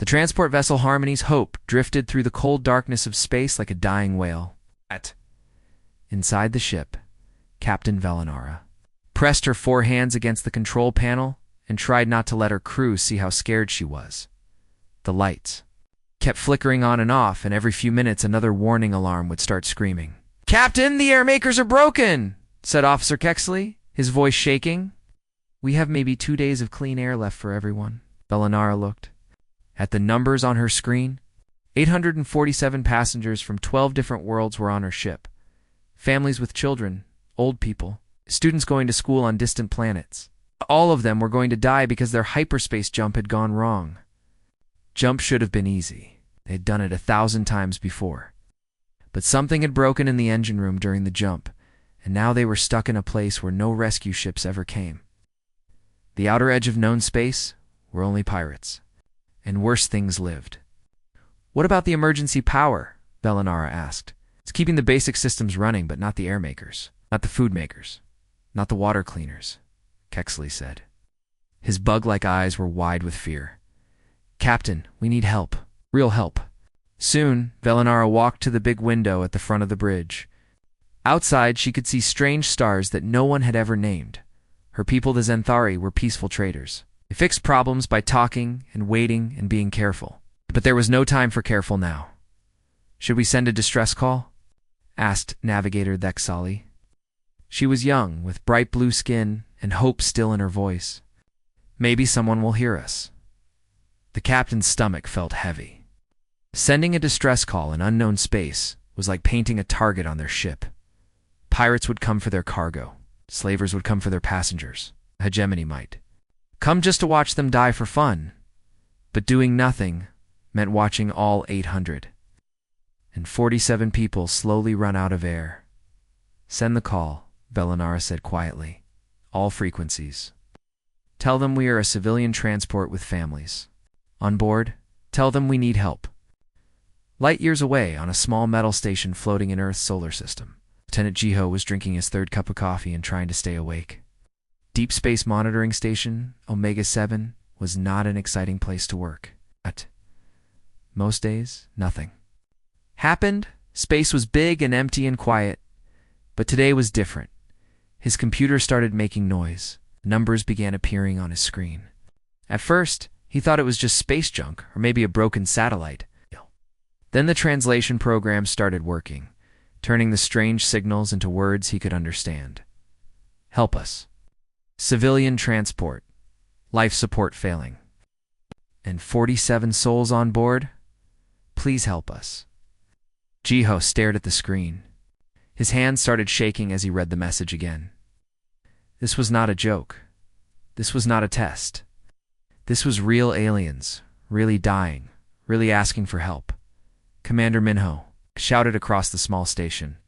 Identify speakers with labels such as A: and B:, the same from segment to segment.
A: The transport vessel Harmony's Hope drifted through the cold darkness of space like a dying whale. Inside the ship, Captain Velinara pressed her 4 hands against the control panel and tried not to let her crew see how scared she was. The lights kept flickering on and off, and every few minutes another warning alarm would start screaming. "Captain, the air makers are broken!" said Officer Kexley, his voice shaking. "We have maybe 2 days of clean air left for everyone." Velinara looked at the numbers on her screen. 847 passengers from 12 different worlds were on her ship. Families with children, old people, students going to school on distant planets. All of them were going to die because their hyperspace jump had gone wrong. Jump should have been easy. They had done it 1,000 times before. But something had broken in the engine room during the jump, and now they were stuck in a place where no rescue ships ever came. The outer edge of known space were only pirates, and worse things lived. "What about the emergency power?" Velinara asked. "It's keeping the basic systems running, but not the air makers, not the food makers, not the water cleaners," Kexley said. His bug-like eyes were wide with fear. "Captain, we need help. Real help." Soon, Velinara walked to the big window at the front of the bridge. Outside, she could see strange stars that no one had ever named. Her people, the Zenthari, were peaceful traders. They fixed problems by talking and waiting and being careful. But there was no time for careful now. "Should we send a distress call?" asked Navigator Thexali. She was young, with bright blue skin and hope still in her voice. "Maybe someone will hear us." The captain's stomach felt heavy. Sending a distress call in unknown space was like painting a target on their ship. Pirates would come for their cargo. Slavers would come for their passengers. Hegemony might come just to watch them die for fun. But doing nothing meant watching all 847 people slowly run out of air. "Send the call," Velinara said quietly. "All frequencies. Tell them we are a civilian transport with families. On board, tell them we need help." Light years away, on a small metal station floating in Earth's solar system, Lieutenant Jiho was drinking his 3rd cup of coffee and trying to stay awake. Deep Space Monitoring Station, Omega 7, was not an exciting place to work. But most days, nothing happened. Space was big and empty and quiet. But today was different. His computer started making noise. Numbers began appearing on his screen. At first, he thought it was just space junk or maybe a broken satellite. Then the translation program started working, turning the strange signals into words he could understand. "Help us. Civilian transport. Life support failing. And 47 souls on board? Please help us." Jiho stared at the screen. His hands started shaking as he read the message again. This was not a joke. This was not a test. This was real aliens, really dying, really asking for help. Commander Minho shouted across the small station.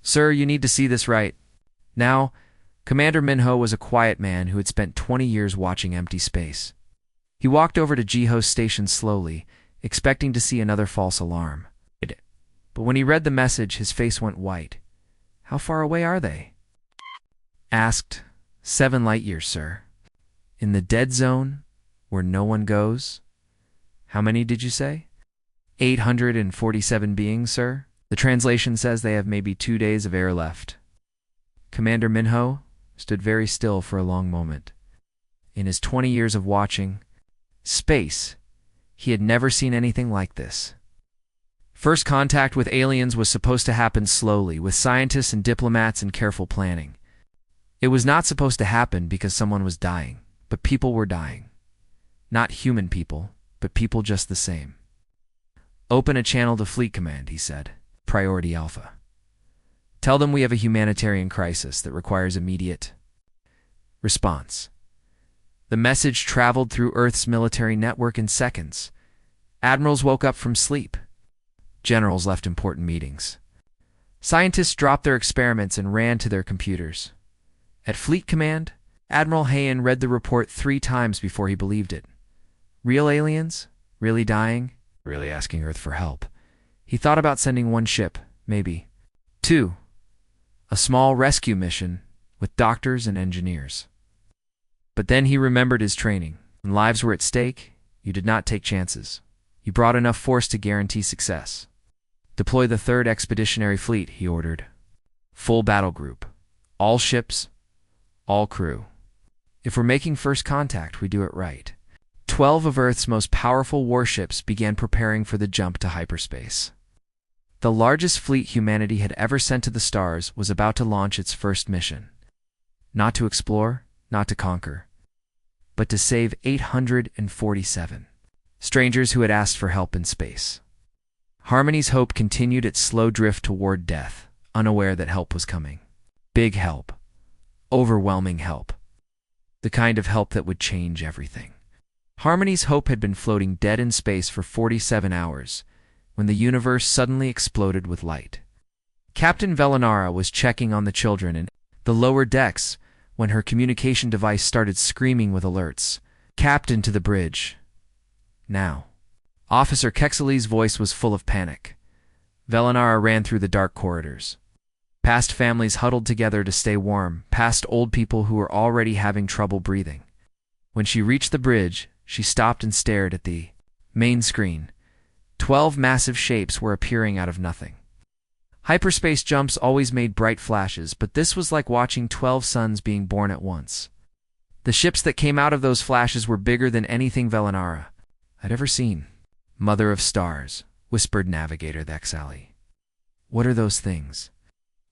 A: "Sir, you need to see this right now." Commander Minho was a quiet man who had spent 20 years watching empty space. He walked over to Jiho's station slowly, expecting to see another false alarm. But when he read the message, his face went white. "How far away are they?" asked. 7 light years, sir. In the dead zone, where no one goes." "How many did you say?" 847 beings, sir. The translation says they have maybe 2 days of air left." Commander Minho stood very still for a long moment. In his 20 years of watching space, he had never seen anything like this. First contact with aliens was supposed to happen slowly, with scientists and diplomats and careful planning. It was not supposed to happen because someone was dying, but people were dying. Not human people, but people just the same. "Open a channel to Fleet Command," he said. "Priority Alpha. Tell them we have a humanitarian crisis that requires immediate response." The message traveled through Earth's military network in seconds. Admirals woke up from sleep. Generals left important meetings. Scientists dropped their experiments and ran to their computers. At Fleet Command, Admiral Hayen read the report 3 times before he believed it. Real aliens? Really dying? Really asking Earth for help. He thought about sending 1 ship, maybe 2. A small rescue mission with doctors and engineers. But then he remembered his training. When lives were at stake, you did not take chances. You brought enough force to guarantee success. Deploy the 3rd Expeditionary Fleet, he ordered. Full battle group. All ships, all crew. If we're making first contact, we do it right. 12 of Earth's most powerful warships began preparing for the jump to hyperspace. The largest fleet humanity had ever sent to the stars was about to launch its first mission. Not to explore, not to conquer, but to save 847 strangers who had asked for help in space. Harmony's hope continued its slow drift toward death, unaware that help was coming. Big help. Overwhelming help. The kind of help that would change everything. Harmony's hope had been floating dead in space for 47 hours, when the universe suddenly exploded with light. Captain Velanara was checking on the children in the lower decks when her communication device started screaming with alerts. Captain, to the bridge. Now. Officer Kexley's voice was full of panic. Velanara ran through the dark corridors. Past families huddled together to stay warm, past old people who were already having trouble breathing. When she reached the bridge, she stopped and stared at the main screen. 12 massive shapes were appearing out of nothing. Hyperspace jumps always made bright flashes, but this was like watching 12 suns being born at once. The ships that came out of those flashes were bigger than anything Velanara had ever seen. Mother of stars, whispered Navigator Thexali. What are those things?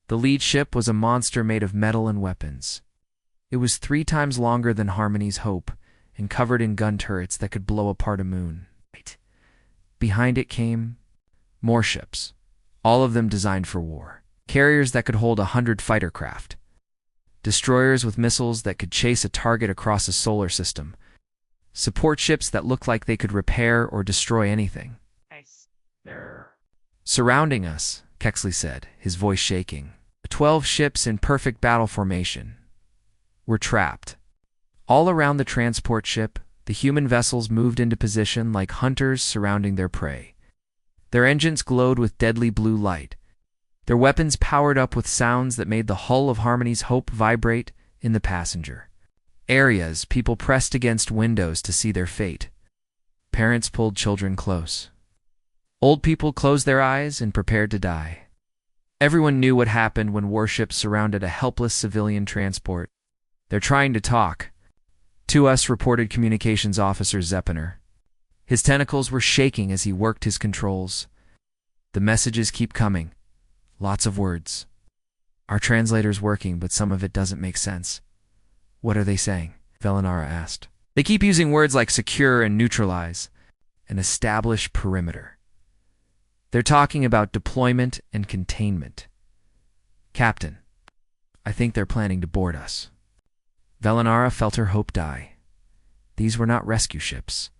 A: The lead ship was a monster made of metal and weapons. It was 3 times longer than Harmony's Hope and covered in gun turrets that could blow apart a moon. Behind it came more ships, all of them designed for war. Carriers that could hold 100 fighter craft. Destroyers with missiles that could chase a target across a solar system. Support ships that looked like they could repair or destroy anything. Surrounding us, Kexley said, his voice shaking. 12 ships in perfect battle formation. We're trapped. All around the transport ship, the human vessels moved into position like hunters surrounding their prey. Their engines glowed with deadly blue light. Their weapons powered up with sounds that made the hull of Harmony's Hope vibrate in the passenger areas. People pressed against windows to see their fate. Parents pulled children close. Old people closed their eyes and prepared to die. Everyone knew what happened when warships surrounded a helpless civilian transport. They're trying to talk. To us, reported Communications Officer Zeppiner. His tentacles were shaking as he worked his controls. The messages keep coming. Lots of words. Our translator's working, but some of it doesn't make sense. What are they saying? Velanara asked. They keep using words like secure and neutralize, and establish perimeter. They're talking about deployment and containment. Captain, I think they're planning to board us. Velanara felt her hope die. These were not rescue ships.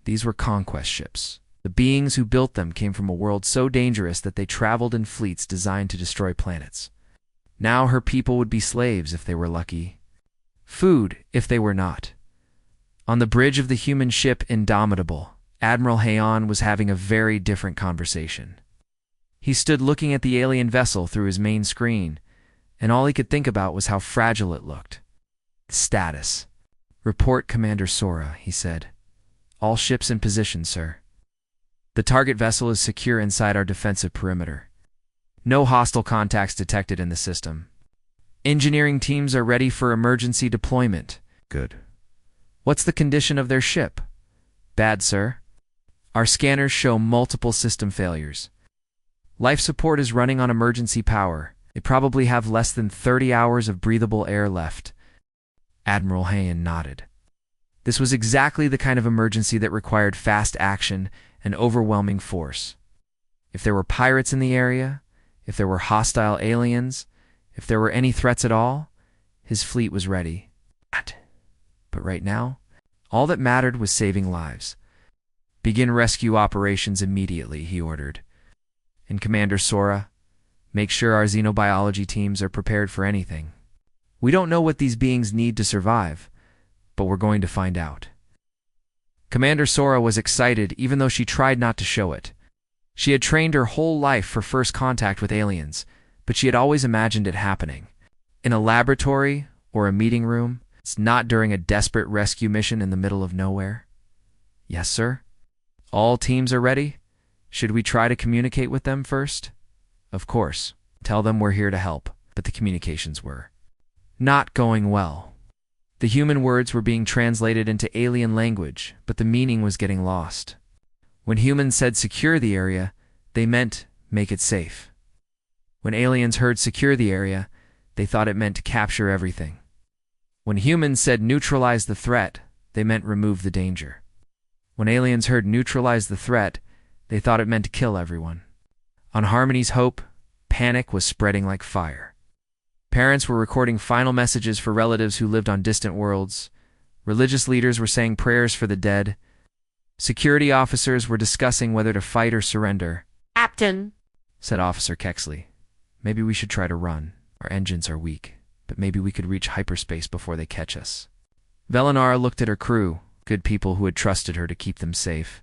A: These were conquest ships. The beings who built them came from a world so dangerous that they traveled in fleets designed to destroy planets. Now her people would be slaves if they were lucky. Food if they were not. On the bridge of the human ship Indomitable, Admiral Hayon was having a very different conversation. He stood looking at the alien vessel through his main screen, and all he could think about was how fragile it looked. Status. Report Commander Sora, he said. All ships in position, sir. The target vessel is secure inside our defensive perimeter. No hostile contacts detected in the system. Engineering teams are ready for emergency deployment. Good. What's the condition of their ship? Bad, sir. Our scanners show multiple system failures. Life support is running on emergency power. They probably have less than 30 hours of breathable air left. Admiral Hayon nodded. This was exactly the kind of emergency that required fast action and overwhelming force. If there were pirates in the area, if there were hostile aliens, if there were any threats at all, his fleet was ready. But right now, all that mattered was saving lives. Begin rescue operations immediately, he ordered. And Commander Sora, make sure our xenobiology teams are prepared for anything. We don't know what these beings need to survive, but we're going to find out. Commander Sora was excited even though she tried not to show it. She had trained her whole life for first contact with aliens, but she had always imagined it happening. In a laboratory or a meeting room, it's not during a desperate rescue mission in the middle of nowhere. Yes, sir? All teams are ready? Should we try to communicate with them first? Of course. Tell them we're here to help. But the communications were not going well. The human words were being translated into alien language, but the meaning was getting lost. When humans said secure the area, they meant make it safe. When aliens heard secure the area, they thought it meant to capture everything. When humans said neutralize the threat, they meant remove the danger. When aliens heard neutralize the threat, they thought it meant to kill everyone. On Harmony's Hope, panic was spreading like fire. Parents were recording final messages for relatives who lived on distant worlds. Religious leaders were saying prayers for the dead. Security officers were discussing whether to fight or surrender.
B: Captain,
A: said Officer Kexley. Maybe we should try to run. Our engines are weak, but maybe we could reach hyperspace before they catch us. Velinara looked at her crew, good people who had trusted her to keep them safe.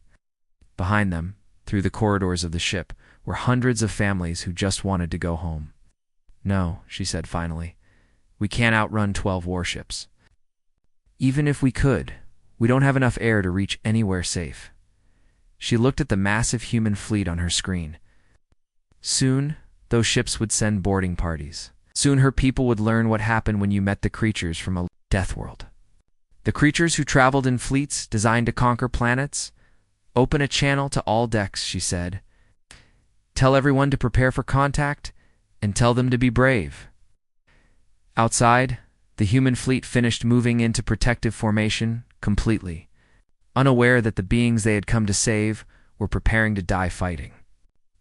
A: Behind them, through the corridors of the ship, were hundreds of families who just wanted to go home. No, she said finally. We can't outrun 12 warships. Even if we could, we don't have enough air to reach anywhere safe. She looked at the massive human fleet on her screen. Soon, those ships would send boarding parties. Soon her people would learn what happened when you met the creatures from a death world. The creatures who traveled in fleets designed to conquer planets. Open a channel to all decks, she said. Tell everyone to prepare for contact, and tell them to be brave. Outside, the human fleet finished moving into protective formation completely, unaware that the beings they had come to save were preparing to die fighting.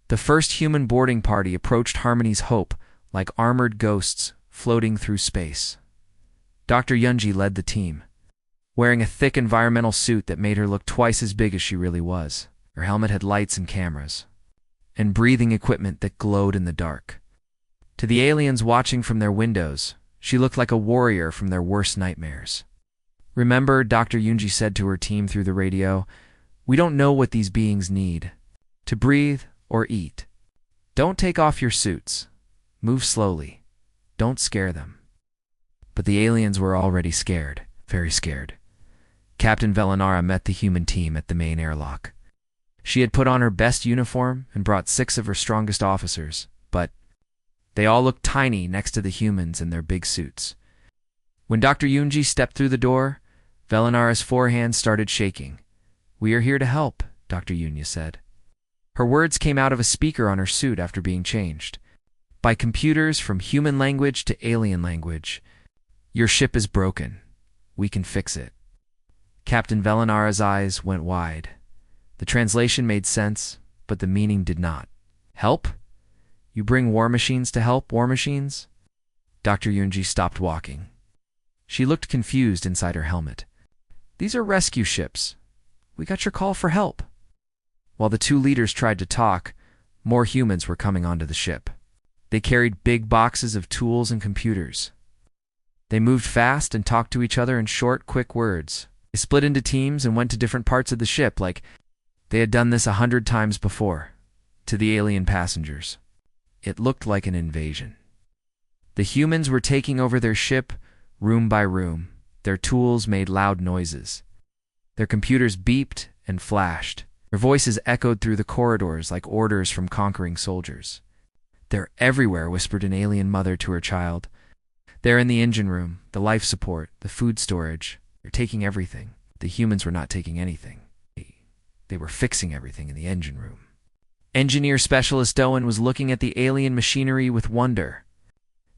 A: The first human boarding party approached Harmony's Hope like armored ghosts floating through space. Dr. Yunji led the team, wearing a thick environmental suit that made her look twice as big as she really was. Her helmet had lights and cameras, and breathing equipment that glowed in the dark. To the aliens watching from their windows, she looked like a warrior from their worst nightmares. Remember, Dr. Yunji said to her team through the radio, we don't know what these beings need. To breathe or eat. Don't take off your suits. Move slowly. Don't scare them. But the aliens were already scared, very scared. Captain Velinara met the human team at the main airlock. She had put on her best uniform and brought 6 of her strongest officers, but they all looked tiny next to the humans in their big suits. When Dr. Yunji stepped through the door, Velinara's forehands started shaking. We are here to help, Dr. Yunya said. Her words came out of a speaker on her suit after being changed. By computers from human language to alien language. Your ship is broken. We can fix it. Captain Velinara's eyes went wide. The translation made sense, but the meaning did not. Help? You bring war machines to help war machines? Dr. Yunji stopped walking. She looked confused inside her helmet. These are rescue ships. We got your call for help. While the 2 leaders tried to talk, more humans were coming onto the ship. They carried big boxes of tools and computers. They moved fast and talked to each other in short, quick words. They split into teams and went to different parts of the ship like they had done this 100 times before, to the alien passengers. It looked like an invasion. The humans were taking over their ship room by room. Their tools made loud noises. Their computers beeped and flashed. Their voices echoed through the corridors like orders from conquering soldiers. They're everywhere, whispered an alien mother to her child. They're in the engine room, the life support, the food storage. They're taking everything. The humans were not taking anything. They were fixing everything in the engine room. Engineer Specialist Owen was looking at the alien machinery with wonder.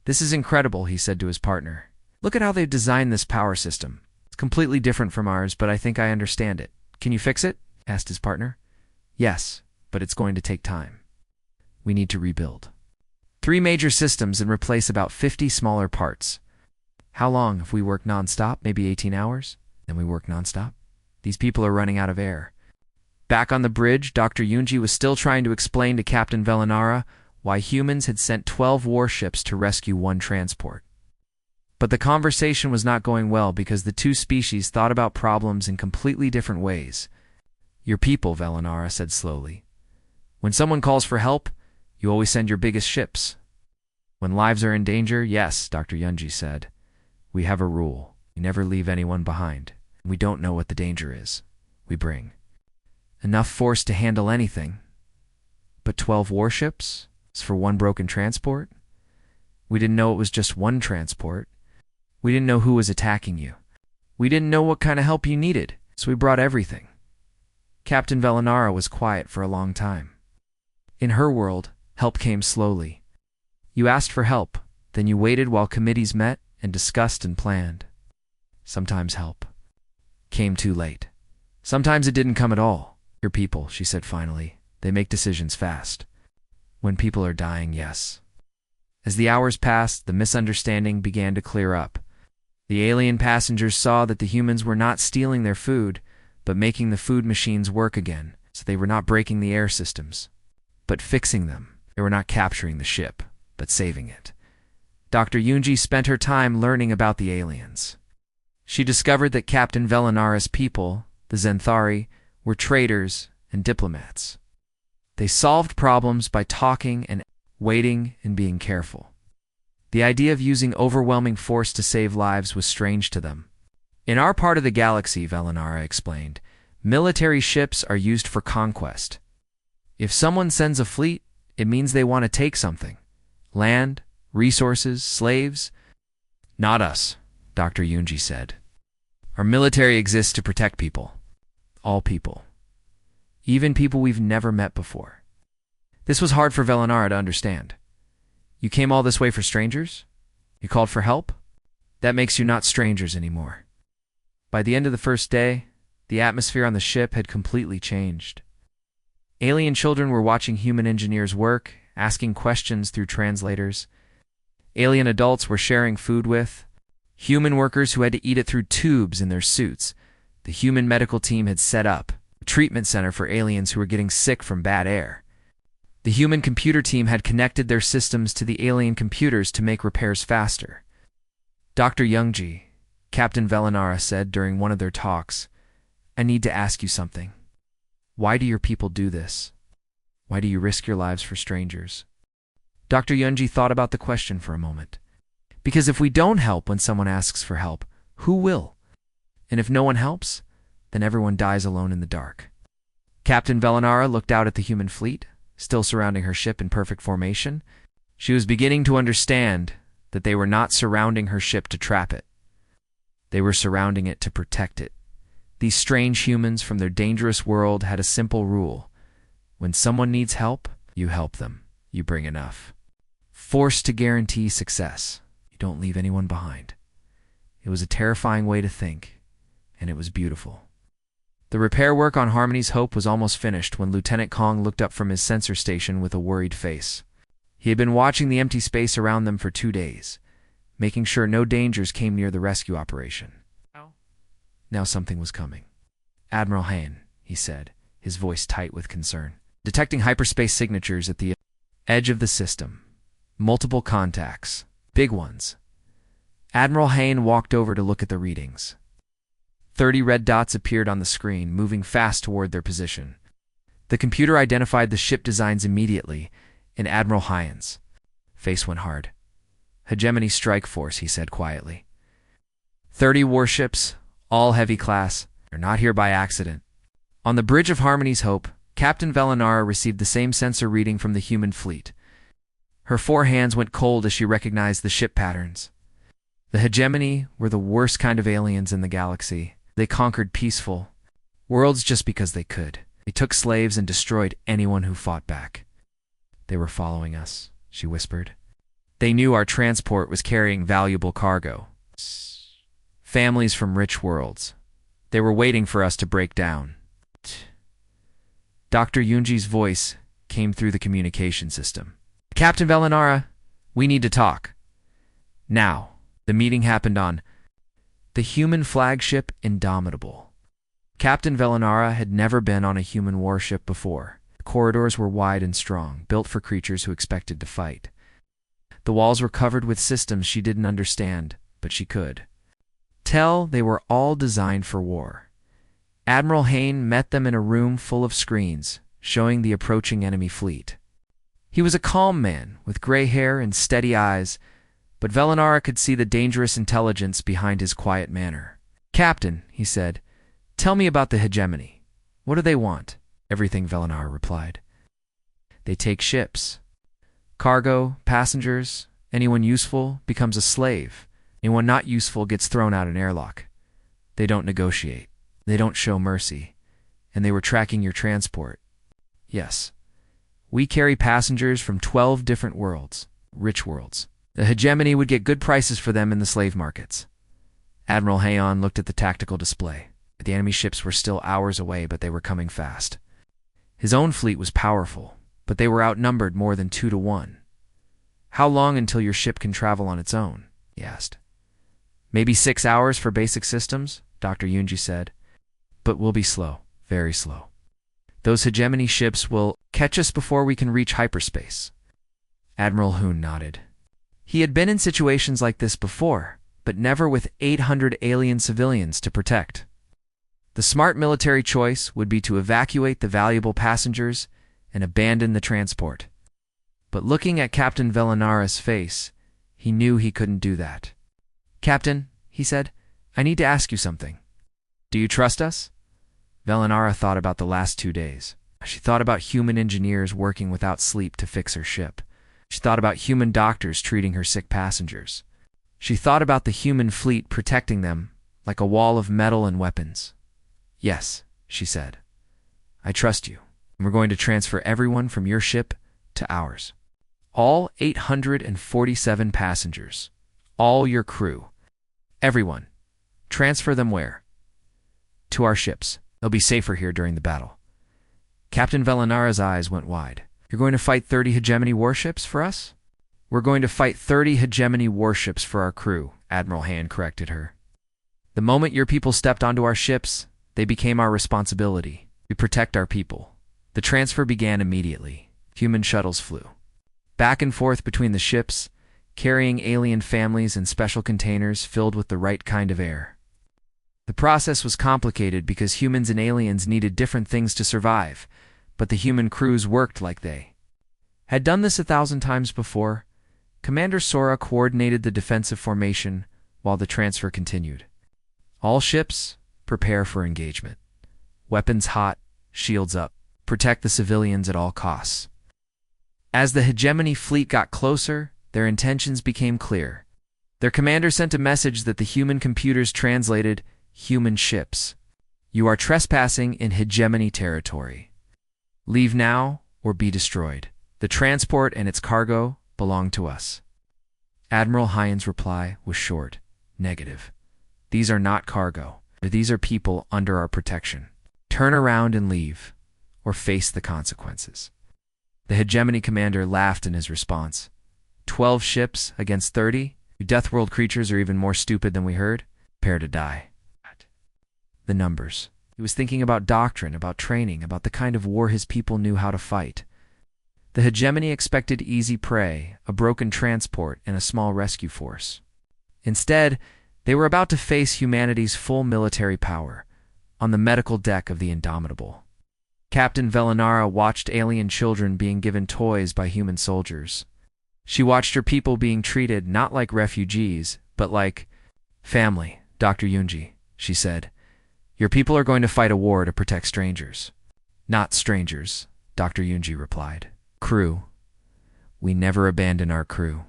A: This is incredible, he said to his partner. Look at how they've designed this power system. It's completely different from ours, but I think I understand it. Can you fix it? Asked his partner. Yes, but it's going to take time. We need to rebuild 3 major systems and replace about 50 smaller parts. How long if we work non-stop? Maybe 18 hours? Then we work non-stop? These people are running out of air. Back on the bridge, Dr. Yunji was still trying to explain to Captain Velinara why humans had sent 12 warships to rescue 1 transport. But the conversation was not going well because the 2 species thought about problems in completely different ways. Your people, Velinara said slowly. When someone calls for help, you always send your biggest ships. When lives are in danger, yes, Dr. Yunji said. We have a rule. We never leave anyone behind. We don't know what the danger is. We bring. enough force to handle anything. But 12 warships for one broken transport? We didn't know it was just one transport. We didn't know who was attacking you. We didn't know what kind of help you needed, so we brought everything. Captain Velinara was quiet for a long time. In her world, help came slowly. You asked for help, then you waited while committees met and discussed and planned. Sometimes help came too late. Sometimes it didn't come at all. Your people, she said finally. They make decisions fast. When people are dying, yes. As the hours passed, the misunderstanding began to clear up. The alien passengers saw that the humans were not stealing their food, but making the food machines work again, so they were not breaking the air systems, but fixing them. They were not capturing the ship, but saving it. Dr. Yunji spent her time learning about the aliens. She discovered that Captain Velinara's people, the Zenthari, were traitors and diplomats. They solved problems by talking and waiting and being careful. The idea of using overwhelming force to save lives was strange to them. In our part of the galaxy, Velinara explained, military ships are used for conquest. If someone sends a fleet, it means they want to take something. Land, resources, slaves. Not us, Dr. Yunji said. Our military exists to protect people. All people. Even people we've never met before. This was hard for Velinara to understand. You came all this way for strangers? You called for help? That makes you not strangers anymore. By the end of the first day, the atmosphere on the ship had completely changed. Alien children were watching human engineers work, asking questions through translators. Alien adults were sharing food with. Human workers who had to eat it through tubes in their suits. The human medical team had set up a treatment center for aliens who were getting sick from bad air. The human computer team had connected their systems to the alien computers to make repairs faster. Dr. Youngji, Captain Velinara said during one of their talks, I need to ask you something. Why do your people do this? Why do you risk your lives for strangers? Dr. Youngji thought about the question for a moment. Because if we don't help when someone asks for help, who will? And if no one helps, then everyone dies alone in the dark. Captain Velinara looked out at the human fleet, still surrounding her ship in perfect formation. She was beginning to understand that they were not surrounding her ship to trap it. They were surrounding it to protect it. These strange humans from their dangerous world had a simple rule. When someone needs help, you help them. You bring enough. Forced to guarantee success. You don't leave anyone behind. It was a terrifying way to think, and it was beautiful. The repair work on Harmony's Hope was almost finished when Lieutenant Kong looked up from his sensor station with a worried face. He had been watching the empty space around them for 2 days, making sure no dangers came near the rescue operation. Now something was coming. Admiral Hain, he said, his voice tight with concern. Detecting hyperspace signatures at the edge of the system. Multiple contacts. Big ones. Admiral Hain walked over to look at the readings. 30 red dots appeared on the screen, moving fast toward their position. The computer identified the ship designs immediately, and Admiral Hain's face went hard. Hegemony Strike Force, he said quietly. 30 warships, all heavy class, are not here by accident. On the bridge of Harmony's Hope, Captain Velinara received the same sensor reading from the human fleet. Her 4 hands went cold as she recognized the ship patterns. The Hegemony were the worst kind of aliens in the galaxy. They conquered peaceful worlds just because they could. They took slaves and destroyed anyone who fought back. They were following us, she whispered. They knew our transport was carrying valuable cargo. Families from rich worlds. They were waiting for us to break down. Dr. Yunji's voice came through the communication system. Captain Velinara, we need to talk. Now. The meeting happened on the human flagship Indomitable. Captain Velinara had never been on a human warship before. The corridors were wide and strong, built for creatures who expected to fight. The walls were covered with systems she didn't understand, but she could tell they were all designed for war. Admiral Hain met them in a room full of screens, showing the approaching enemy fleet. He was a calm man, with gray hair and steady eyes, but Velinara could see the dangerous intelligence behind his quiet manner. Captain, he said, tell me about the Hegemony. What do they want? Everything, Velenar replied. They take ships. Cargo, passengers, anyone useful becomes a slave. Anyone not useful gets thrown out an airlock. They don't negotiate. They don't show mercy. And they were tracking your transport. Yes. We carry passengers from 12 different worlds, rich worlds. The hegemony would get good prices for them in the slave markets. Admiral Hayon looked at the tactical display. The enemy ships were still hours away, but they were coming fast. His own fleet was powerful, but they were outnumbered more than 2 to 1. How long until your ship can travel on its own? He asked. Maybe 6 hours for basic systems, Dr. Yunji said. But we'll be slow, very slow. Those hegemony ships will catch us before we can reach hyperspace. Admiral Hoon nodded. He had been in situations like this before, but never with 800 alien civilians to protect. The smart military choice would be to evacuate the valuable passengers and abandon the transport. But looking at Captain Velenara's face, he knew he couldn't do that. Captain, he said, I need to ask you something. Do you trust us? Velenara thought about the last 2 days. She thought about human engineers working without sleep to fix her ship. She thought about human doctors treating her sick passengers. She thought about the human fleet protecting them like a wall of metal and weapons. Yes, she said. I trust you. And we're going to transfer everyone from your ship to ours. All 847 passengers. All your crew. Everyone. Transfer them where? To our ships. They'll be safer here during the battle. Captain Velenara's eyes went wide. You're going to fight 30 hegemony warships for us? We're going to fight 30 hegemony warships for our crew, Admiral Hand corrected her. The moment your people stepped onto our ships, they became our responsibility. We protect our people. The transfer began immediately. Human shuttles flew back and forth between the ships, carrying alien families in special containers filled with the right kind of air. The process was complicated because humans and aliens needed different things to survive, but the human crews worked like they had done this 1,000 times before. Commander Sora coordinated the defensive formation while the transfer continued. All ships, prepare for engagement. Weapons hot, shields up. Protect the civilians at all costs. As the hegemony fleet got closer, their intentions became clear. Their commander sent a message that the human computers translated human ships. You are trespassing in hegemony territory. Leave now or be destroyed. The transport and its cargo belong to us. Admiral Hyan's reply was short, negative. These are not cargo. These are people under our protection. Turn around and leave, or face the consequences. The hegemony commander laughed in his response. 12 ships against 30? You Deathworld creatures are even more stupid than we heard. Prepare to die. The numbers. He was thinking about doctrine, about training, about the kind of war his people knew how to fight. The hegemony expected easy prey, a broken transport, and a small rescue force. Instead, they were about to face humanity's full military power, on the medical deck of the Indomitable. Captain Velenara watched alien children being given toys by human soldiers. She watched her people being treated not like refugees, but like family. Dr. Yunji, she said, your people are going to fight a war to protect strangers. Not strangers, Dr. Yunji replied. Crew. We never abandon our crew.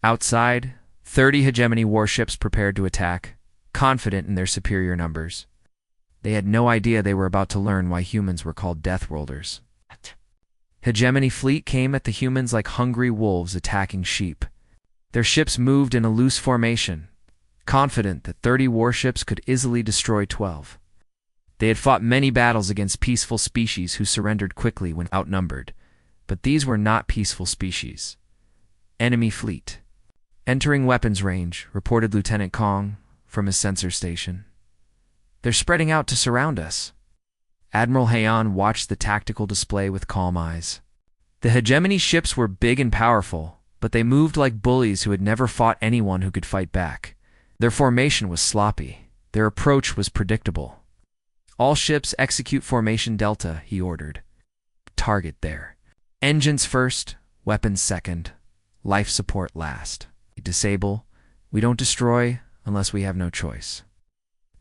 A: Outside, 30 hegemony warships prepared to attack, confident in their superior numbers. They had no idea they were about to learn why humans were called Deathworlders. Hegemony fleet came at the humans like hungry wolves attacking sheep. Their ships moved in a loose formation, confident that 30 warships could easily destroy 12. They had fought many battles against peaceful species who surrendered quickly when outnumbered, but these were not peaceful species. Enemy fleet. Entering weapons range, reported Lieutenant Kong from his sensor station. They're spreading out to surround us. Admiral Hayon watched the tactical display with calm eyes. The hegemony ships were big and powerful, but they moved like bullies who had never fought anyone who could fight back. Their formation was sloppy. Their approach was predictable. All ships execute formation Delta, he ordered. Target there. Engines first, weapons second, life support last. We disable. We don't destroy unless we have no choice.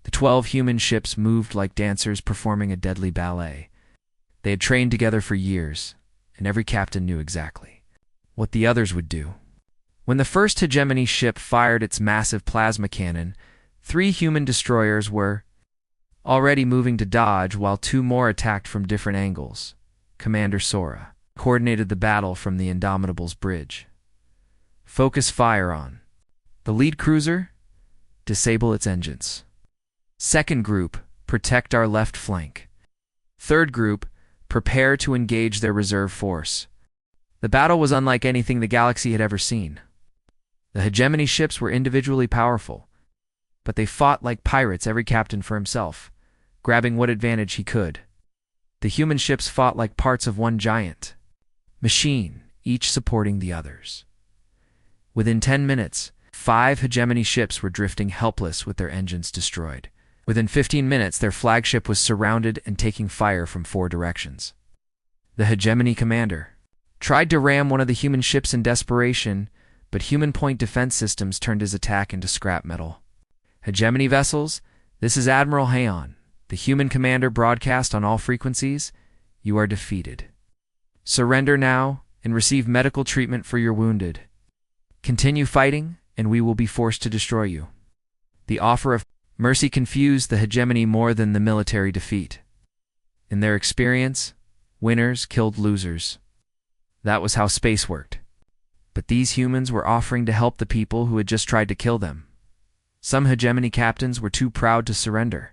A: The 12 human ships moved like dancers performing a deadly ballet. They had trained together for years, and every captain knew exactly what the others would do. When the first hegemony ship fired its massive plasma cannon, 3 human destroyers were already moving to dodge while 2 more attacked from different angles. Commander Sora coordinated the battle from the Indomitable's bridge. Focus fire on the lead cruiser. Disable its engines. Second group, protect our left flank. Third group, prepare to engage their reserve force. The battle was unlike anything the galaxy had ever seen. The hegemony ships were individually powerful, but they fought like pirates, every captain for himself, grabbing what advantage he could. The human ships fought like parts of one giant machine, each supporting the others. Within 10 minutes, 5 hegemony ships were drifting helpless with their engines destroyed. Within 15 minutes, their flagship was surrounded and taking fire from 4 directions. The hegemony commander tried to ram one of the human ships in desperation, but human point defense systems turned his attack into scrap metal. Hegemony vessels, this is Admiral Haon. The human commander broadcast on all frequencies. You are defeated. Surrender now and receive medical treatment for your wounded. Continue fighting, and we will be forced to destroy you. The offer of mercy confused the hegemony more than the military defeat. In their experience, winners killed losers. That was how space worked. But these humans were offering to help the people who had just tried to kill them. Some hegemony captains were too proud to surrender.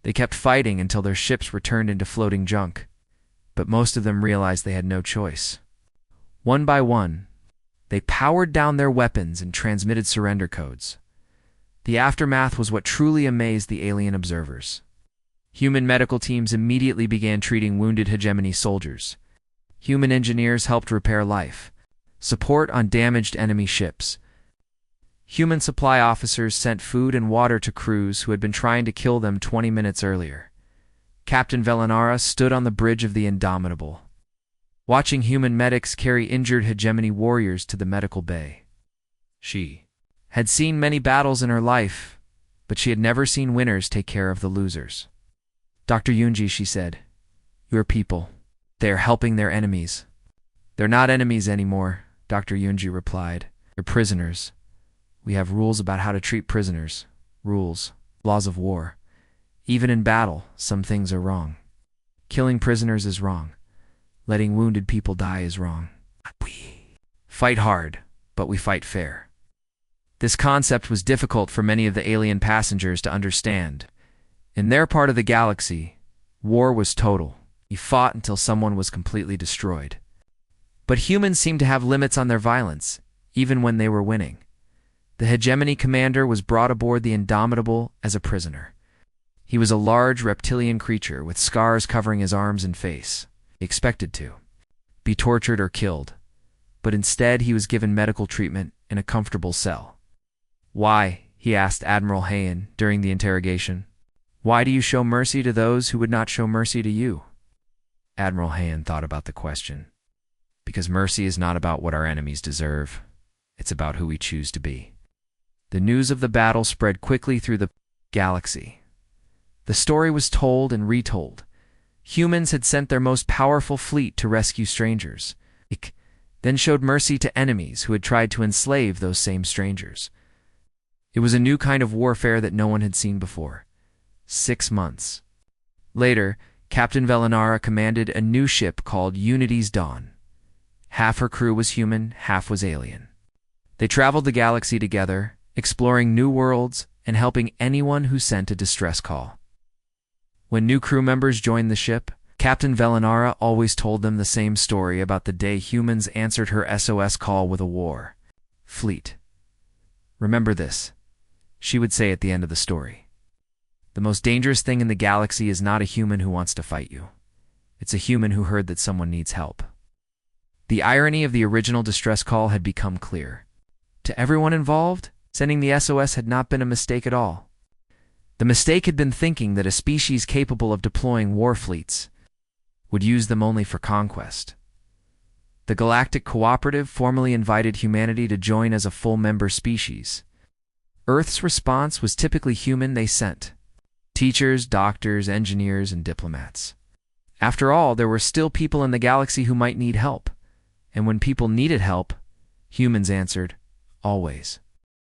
A: They kept fighting until their ships were turned into floating junk, but most of them realized they had no choice. One by one, they powered down their weapons and transmitted surrender codes. The aftermath was what truly amazed the alien observers. Human medical teams immediately began treating wounded hegemony soldiers. Human engineers helped repair life, support on damaged enemy ships. Human supply officers sent food and water to crews who had been trying to kill them 20 minutes earlier. Captain Velanara stood on the bridge of the Indomitable, watching human medics carry injured hegemony warriors to the medical bay. She had seen many battles in her life, but she had never seen winners take care of the losers. Dr. Yunji, she said, your people, they are helping their enemies. They're not enemies anymore, Dr. Yunji replied. They're prisoners. We have rules about how to treat prisoners. Rules, laws of war. Even in battle, some things are wrong. Killing prisoners is wrong. Letting wounded people die is wrong. We fight hard, but we fight fair. This concept was difficult for many of the alien passengers to understand. In their part of the galaxy, war was total. You fought until someone was completely destroyed. But humans seemed to have limits on their violence, even when they were winning. The hegemony commander was brought aboard the Indomitable as a prisoner. He was a large reptilian creature with scars covering his arms and face. He expected to be tortured or killed, but instead he was given medical treatment in a comfortable cell. Why, he asked Admiral Haon during the interrogation, why do you show mercy to those who would not show mercy to you? Admiral Haon thought about the question. Because mercy is not about what our enemies deserve. It's about who we choose to be. The news of the battle spread quickly through the galaxy. The story was told and retold. Humans had sent their most powerful fleet to rescue strangers, then showed mercy to enemies who had tried to enslave those same strangers. It was a new kind of warfare that no one had seen before. 6 months later, Captain Velanara commanded a new ship called Unity's Dawn. Half her crew was human, half was alien. They traveled the galaxy together, exploring new worlds and helping anyone who sent a distress call. When new crew members joined the ship, Captain Velanara always told them the same story about the day humans answered her SOS call with a war fleet. Remember this, she would say at the end of the story. The most dangerous thing in the galaxy is not a human who wants to fight you. It's a human who heard that someone needs help. The irony of the original distress call had become clear. To everyone involved, sending the SOS had not been a mistake at all. The mistake had been thinking that a species capable of deploying war fleets would use them only for conquest. The Galactic Cooperative formally invited humanity to join as a full-member species. Earth's response was typically human. They sent teachers, doctors, engineers, and diplomats. After all, there were still people in the galaxy who might need help. And when people needed help, humans answered, always.